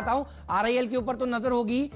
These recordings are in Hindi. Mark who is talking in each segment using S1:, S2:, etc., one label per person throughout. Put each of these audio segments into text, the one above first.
S1: बताऊं, आरआईएल के ऊपर तो नजर होगी,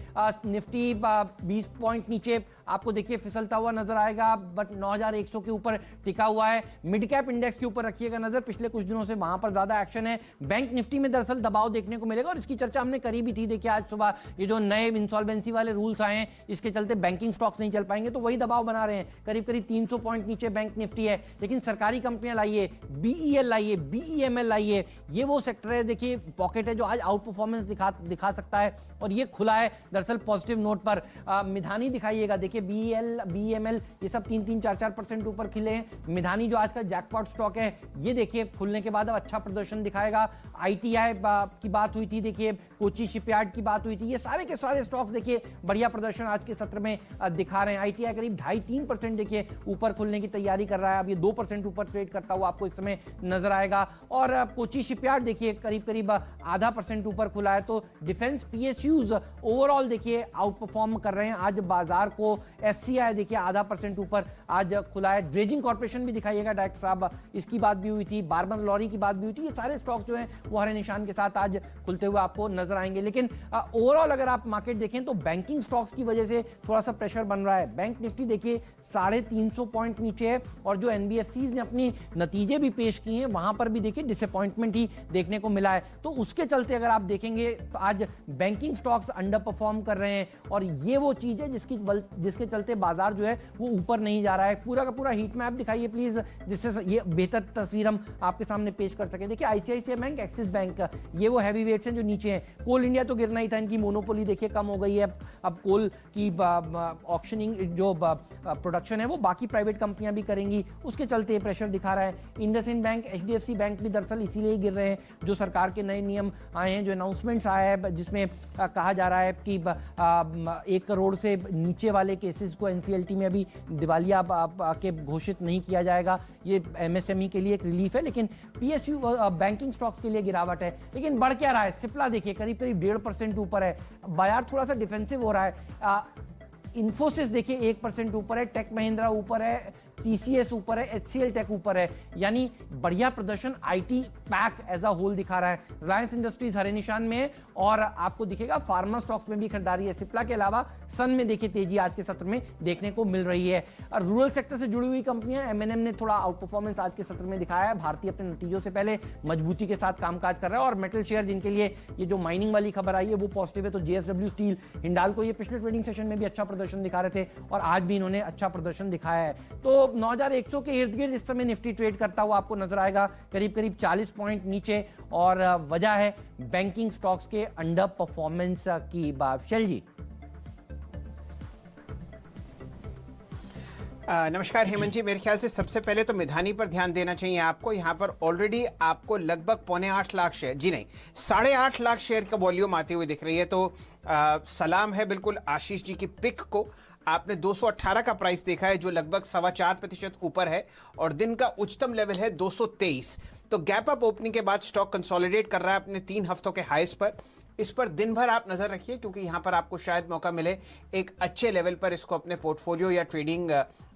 S1: निफ्टी 20 पॉइंट नीचे आपको देखिए फिसलता हुआ नजर आएगा, बट 9100 के ऊपर टिका हुआ है। मिड कैप इंडेक्स के ऊपर रखिएगा नजर, पिछले कुछ दिनों से वहां पर ज्यादा एक्शन है। बैंक निफ्टी में दरअसल दबाव देखने को मिलेगा और इसकी चर्चा हमने करी भी थी। देखिए आज सुबह ये जो नए इंसॉल्वेंसी वाले रूल्स आए हैं, इसके चलते बैंकिंग स्टॉक्स नहीं चल पाएंगे, तो वही दबाव बना रहे हैं। करीब करीब 300 पॉइंट नीचे बैंक निफ्टी है। लेकिन सरकारी कंपनियां लाइए, बीईएल लाइए, बीईएमएल लाइए, ये वो सेक्टर है देखिए पॉकेट है जो आज आउट परफॉर्मेंस दिखा सकता है, और ये खुला है दरअसल पॉजिटिव नोट पर। मिधानी दिखाइएगा, देखिए बीईएल, बीईएमएल ये सब 3-4% ऊपर खिले हैं। मिधानी जो आज का जैकपॉट स्टॉक है, ये देखिए खुलने के बाद अब अच्छा प्रदर्शन दिखाएगा। आईटीआई की बात हुई थी, देखिए कोची शिपयार्ड की बात हुई थी, ये सारे के सारे स्टॉक्स देखिए बढ़िया प्रदर्शन आज के सत्र में दिखा रहे हैं। आईटीआई करीब 2.5-3% देखिए ऊपर खुलने की तैयारी कर रहा है, अब ये 2% ऊपर ट्रेड करता हुआ आपको इस समय नजर आएगा। और कोची शिपयार्ड देखिए करीब करीब 0.5% ऊपर खुला है। तो डिफेंस पीएसयूज ओवरऑल देखिए आउट परफॉर्म कर रहे हैं आज बाजार को। एससीआई देखिए 0.5% ऊपर आज खुला है। ड्रेजिंग कॉर्पोरेशन भी दिखाइएगा डायरेक्टर साहब, इसकी बात भी हुई थी, बार्बर लॉरी की बात भी हुई थी। ये सारे स्टॉक्स जो हैं वो हरे निशान के साथ आज खुलते हुए आपको नजर आएंगे। लेकिन ओवरऑल अगर आप मार्केट देखें तो बैंकिंग स्टॉक्स की वजह से थोड़ा सा प्रेशर बन रहा है। बैंक निफ्टी देखिए 350 पॉइंट नीचे है, और जो एनबीएफसीज ने अपनी नतीजे भी पेश किए हैं वहां पर भी देखिए डिसअपॉइंटमेंट ही देखने को मिला है। तो उसके चलते अगर आप देखेंगे तो आज बैंकिंग स्टॉक्स अंडर परफॉर्म कर रहे हैं, और ये वो चीज है जिसके चलते बाजार जो है वो ऊपर नहीं जा रहा है। पूरा का पूरा हीट मैप दिखाइए प्लीज, जिससे ये बेहतर तस्वीर हम आपके सामने पेश कर सके। देखिए आईसीआईसीआई बैंक, एक्सिस बैंक, ये वो हैवी वेट्स हैं जो नीचे हैं। कोल इंडिया तो गिरना ही था, इनकी मोनोपोली देखिए कम हो गई है। अब कोल की ऑक्शनिंग जो प्रोडक्शन है वो बाकी प्राइवेट कंपनियां भी करेंगी, उसके चलते प्रेशर दिखा रहा है। इंडसइंड बैंक, एचडीएफसी बैंक भी दरअसल इसीलिए गिर रहे हैं, जो सरकार के नए नियम आए हैं, जो अनाउंसमेंट्स आया है, जिसमें कहा जा रहा है कि 1 करोड़ से नीचे वाले केसेस को एनसीएलटी में अभी दिवालिया के घोषित नहीं किया जाएगा। ये एमएसएमई के लिए एक रिलीफ है, लेकिन पीएसयू बैंकिंग स्टॉक्स के लिए गिरावट है। लेकिन बढ़ क्या रहा है, सिप्ला देखिए करीब करीब 1.5% ऊपर है, बाजार थोड़ा सा डिफेंसिव हो रहा है। इन्फोसिस देखिए 1% ऊपर है, टेक महिंद्रा ऊपर है, टीसीएस ऊपर है, एचसीएल टेक ऊपर है, यानी बढ़िया प्रदर्शन IT pack as a whole दिखा रहा है। रिलायंस इंडस्ट्रीज हरे निशान में है, और आपको दिखेगा फार्मा स्टॉक्स में भी खरीदारी है। सिप्ला के अलावा सन में देखिए तेजी आज के सत्र में देखने को मिल रही है। और रूरल सेक्टर से जुड़ी हुई कंपनियां, एमएनएम ने थोड़ा आउट परफॉर्मेंस आज के सत्र में दिखाया है। भारतीय अपने नतीजों से पहले मजबूती के साथ कामकाज कर रहा है, और मेटल शेयर जिनके लिए ये जो माइनिंग वाली खबर आई है वो पॉजिटिव है। तो जेएसडब्ल्यू स्टील, हिंडाल्को, ये पिछले ट्रेडिंग सेशन में भी अच्छा प्रदर्शन दिखा रहे थे, और आज भी इन्होंने अच्छा प्रदर्शन दिखाया है। तो 9100 के इर्द गिर्द इस समय निफ्टी ट्रेड करता हुआ आपको नजर आएगा, करीब करीब 40 पॉइंट नीचे, और वजह है बैंकिंग स्टॉक्स के अंडर परफॉर्मेंस की बात। शैल जी।
S2: नमस्कार हेमंत जी, मेरे ख्याल से सबसे पहले तो मिधानी पर ध्यान देना चाहिए आपको। यहाँ पर ऑलरेडी आपको लगभग 7.25 लाख शेयर, जी नहीं 8.5 लाख शेयर का वॉल्यूम आती हुई दिख रही है। तो सलाम है बिल्कुल आशीष जी की पिक को। आपने 218 का प्राइस देखा है, जो लगभग 4.25% ऊपर है, और दिन का उच्चतम लेवल है 223। तो गैप अप ओपनिंग के बाद स्टॉक कंसोलिडेट कर रहा है अपने 3 हफ्तों के हाईस पर। इस पर दिन भर आप नजर रखिए, क्योंकि यहाँ पर आपको शायद मौका मिले एक अच्छे लेवल पर इसको अपने पोर्टफोलियो या ट्रेडिंग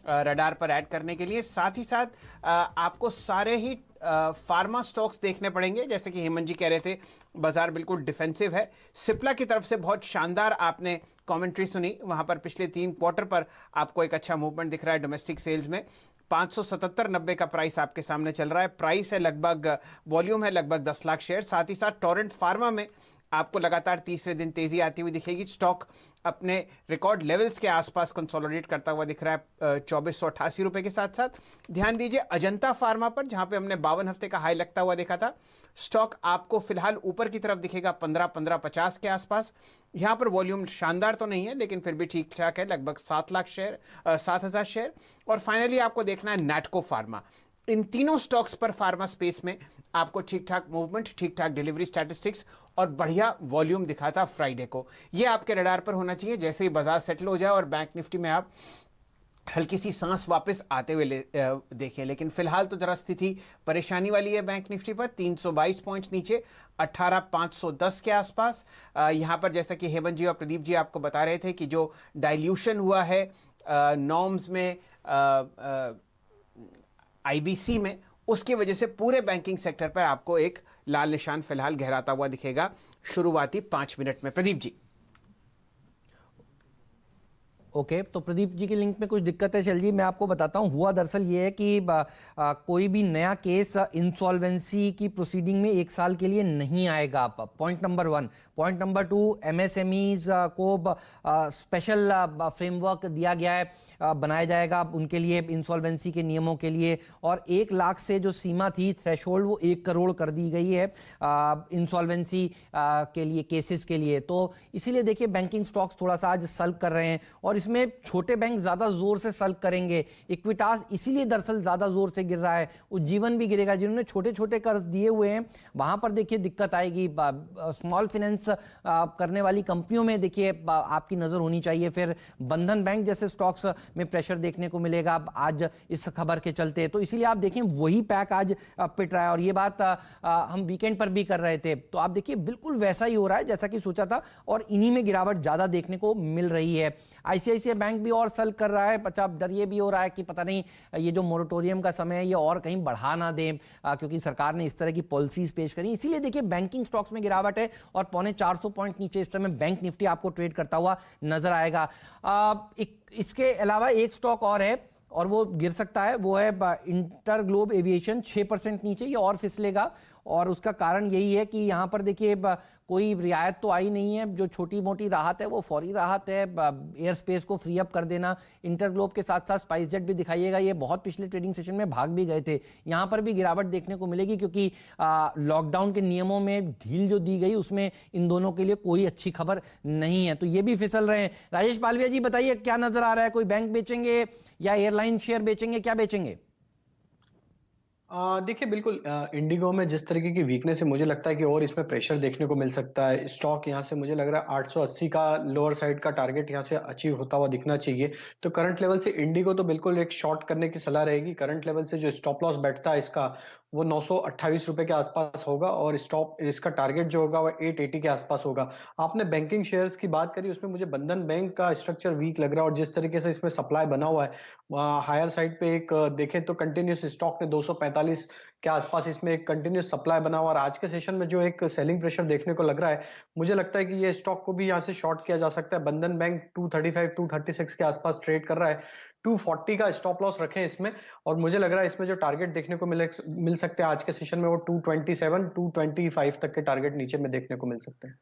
S2: रडार पर ऐड करने के लिए। साथ ही साथ आपको सारे ही फार्मा स्टॉक्स देखने पड़ेंगे। जैसे कि हेमंत जी कह रहे थे, बाजार बिल्कुल डिफेंसिव है। सिप्ला की तरफ से बहुत शानदार आपने कमेंट्री सुनी, वहां पर पिछले 3 क्वार्टर पर आपको एक अच्छा मूवमेंट दिख रहा है डोमेस्टिक सेल्स में। 577.90 का प्राइस आपके सामने चल रहा है। प्राइस है लगभग, वॉल्यूम है लगभग 10 लाख शेयर। साथ ही साथ टोरेंट फार्मा में आपको लगातार तीसरे दिन तेजी आती हुई दिखेगी। स्टॉक अपने रिकॉर्ड लेवल्स के आसपास कंसोलिडेट करता हुआ दिख रहा है 2488 रुपए के साथ साथ। ध्यान दीजिए अजंता फार्मा पर, जहां पे हमने 52 हफ्ते का हाई लगता हुआ देखा था। स्टॉक आपको फिलहाल ऊपर की तरफ दिखेगा 15-15.50 के आसपास। यहां पर वॉल्यूम शानदार तो नहीं है, लेकिन फिर भी ठीक ठाक है, लगभग 7 लाख शेयर, 7,000 शेयर। और फाइनली आपको देखना है नैटको फार्मा। इन तीनों स्टॉक्स पर फार्मा स्पेस में आपको ठीक ठाक मूवमेंट, ठीक ठाक डिलीवरी स्टैटिस्टिक्स और बढ़िया वॉल्यूम दिखा था फ्राइडे को। ये आपके रडार पर होना चाहिए। जैसे ही बाजार सेटल हो जाए और बैंक निफ्टी में आप हल्की सी सांस वापस आते हुए देखें। लेकिन फिलहाल तो जरा स्थिति परेशानी वाली है बैंक निफ्टी पर। 322 पॉइंट नीचे, 18,510 के आसपास। यहाँ पर जैसा कि हेमंत जी और प्रदीप जी आपको बता रहे थे कि जो डाइल्यूशन हुआ है नॉर्म्स में, आईबीसी में, उसकी वजह से पूरे बैंकिंग सेक्टर पर आपको एक लाल निशान फिलहाल गहराता हुआ दिखेगा शुरुआती 5 मिनट में। प्रदीप जी।
S1: ओके तो प्रदीप जी के लिंक में कुछ दिक्कत है, चलिए मैं आपको बताता हूँ। हुआ दरअसल ये है कि कोई भी नया केस इंसॉल्वेंसी की प्रोसीडिंग में 1 साल के लिए नहीं आएगा। Point number 1। Point number 2, MSMEs को स्पेशल फ्रेमवर्क दिया गया है, बनाया जाएगा उनके लिए इंसॉल्वेंसी के नियमों के लिए, और 1 लाख से जो सीमा थी थ्रेशोल्ड वो 1 करोड़ कर दी गई है इंसॉल्वेंसी के लिए, केसेस के लिए। तो इसीलिए देखिए बैंकिंग स्टॉक्स थोड़ा सा आज सल्क कर रहे हैं, और इसमें छोटे बैंक ज्यादा जोर से सल्क करेंगे। इक्विटास इसीलिए दरअसल ज्यादा जोर से गिर रहा है, उज्जीवन भी गिरेगा। जिन्होंने छोटे छोटे कर्ज दिए हुए हैं वहां पर देखिए दिक्कत आएगी। स्मॉल फाइनेंस करने वाली कंपनियों में देखिए आपकी नजर होनी चाहिए। फिर बंधन बैंक जैसे स्टॉक्स में प्रेशर देखने को मिलेगा आज इस खबर के चलते। तो इसीलिए आप देखें वही पैक आज पिट रहा है, और ये बात हम वीकेंड पर भी कर रहे थे। तो आप देखिए बिल्कुल वैसा ही हो रहा है जैसा कि सोचा था, और इन्हीं में गिरावट ज्यादा देखने को मिल रही है। आईसीआईसीआई बैंक भी और सल्क कर रहा है। अच्छा, डर ये भी हो रहा है कि पता नहीं ये जो मोरेटोरियम का समय है ये और कहीं बढ़ा ना दें, क्योंकि सरकार ने इस तरह की पॉलिसीज पेश करी। इसीलिए देखिए बैंकिंग स्टॉक्स में गिरावट है, और 450 पॉइंट नीचे इस समय बैंक निफ्टी आपको ट्रेड करता हुआ नजर आएगा। इसके अलावा एक स्टॉक और है और वो गिर सकता है, वो है इंटर ग्लोब एविएशन। 6% नीचे ये और फिसलेगा, और उसका कारण यही है कि यहाँ पर देखिए कोई रियायत तो आई नहीं है। जो छोटी मोटी राहत है वो फौरी राहत है, एयर स्पेस को फ्री अप कर देना। इंटरग्लोब के साथ साथ स्पाइस जेट भी दिखाइएगा, ये बहुत पिछले ट्रेडिंग सेशन में भाग भी गए थे। यहाँ पर भी गिरावट देखने को मिलेगी, क्योंकि लॉकडाउन के नियमों में ढील जो दी गई उसमें इन दोनों के लिए कोई अच्छी खबर नहीं है, तो ये भी फिसल रहे हैं। राजेश पालविया जी बताइए क्या नजर आ रहा है, कोई बैंक बेचेंगे या एयरलाइन शेयर बेचेंगे, क्या बेचेंगे?
S3: देखिए बिल्कुल इंडिगो में जिस तरीके की वीकनेस है, मुझे लगता है कि और इसमें प्रेशर देखने को मिल सकता है। स्टॉक यहाँ से मुझे लग रहा है 880 का लोअर साइड का टारगेट यहाँ से अचीव होता हुआ दिखना चाहिए। तो करंट लेवल से इंडिगो तो बिल्कुल एक शॉर्ट करने की सलाह रहेगी। करंट लेवल से जो स्टॉप लॉस बैठता है इसका वो 928 रुपए के आसपास होगा, और स्टॉप इसका टारगेट जो होगा वो 880 के आसपास होगा। आपने बैंकिंग शेयर्स की बात करी, उसमें मुझे बंधन बैंक का स्ट्रक्चर वीक लग रहा है, और जिस तरीके से इसमें सप्लाई बना हुआ है हायर साइड पे एक देखें तो कंटिन्यूस स्टॉक ने 245 के आसपास इसमें एक कंटिन्यूस सप्लाई बना हुआ, और आज के सेशन में जो एक सेलिंग प्रेशर देखने को लग रहा है, मुझे लगता है कि ये स्टॉक को भी यहाँ से शॉर्ट किया जा सकता है। बंधन बैंक 235 236 के आसपास ट्रेड कर रहा है। 240 का स्टॉप लॉस रखें इसमें, और मुझे लग रहा है इसमें जो टारगेट देखने को मिल सकते हैं आज के सेशन में वो 227 225 तक के टारगेट नीचे में देखने को मिल सकते हैं।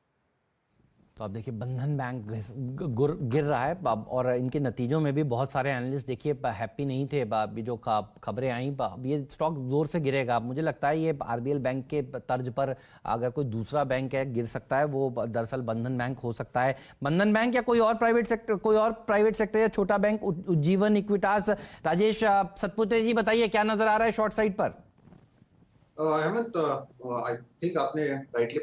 S1: तो आप देखिए बंधन बैंक गिर रहा है, और इनके नतीजों में भी बहुत सारे एनालिस्ट देखिए हैप्पी नहीं थे। जो खबरें आई ये स्टॉक जोर से गिरेगा। मुझे लगता है ये आरबीएल बैंक के तर्ज पर अगर कोई दूसरा बैंक है गिर सकता है, वो दरअसल बंधन बैंक हो सकता है। बंधन बैंक या कोई और प्राइवेट सेक्टर या छोटा बैंक, उज्जीवन, इक्विटास। राजेश सतपुते जी बताइए क्या नजर आ रहा है शॉर्ट साइड पर?
S4: हेमंत, आई थिंक आपने राइटली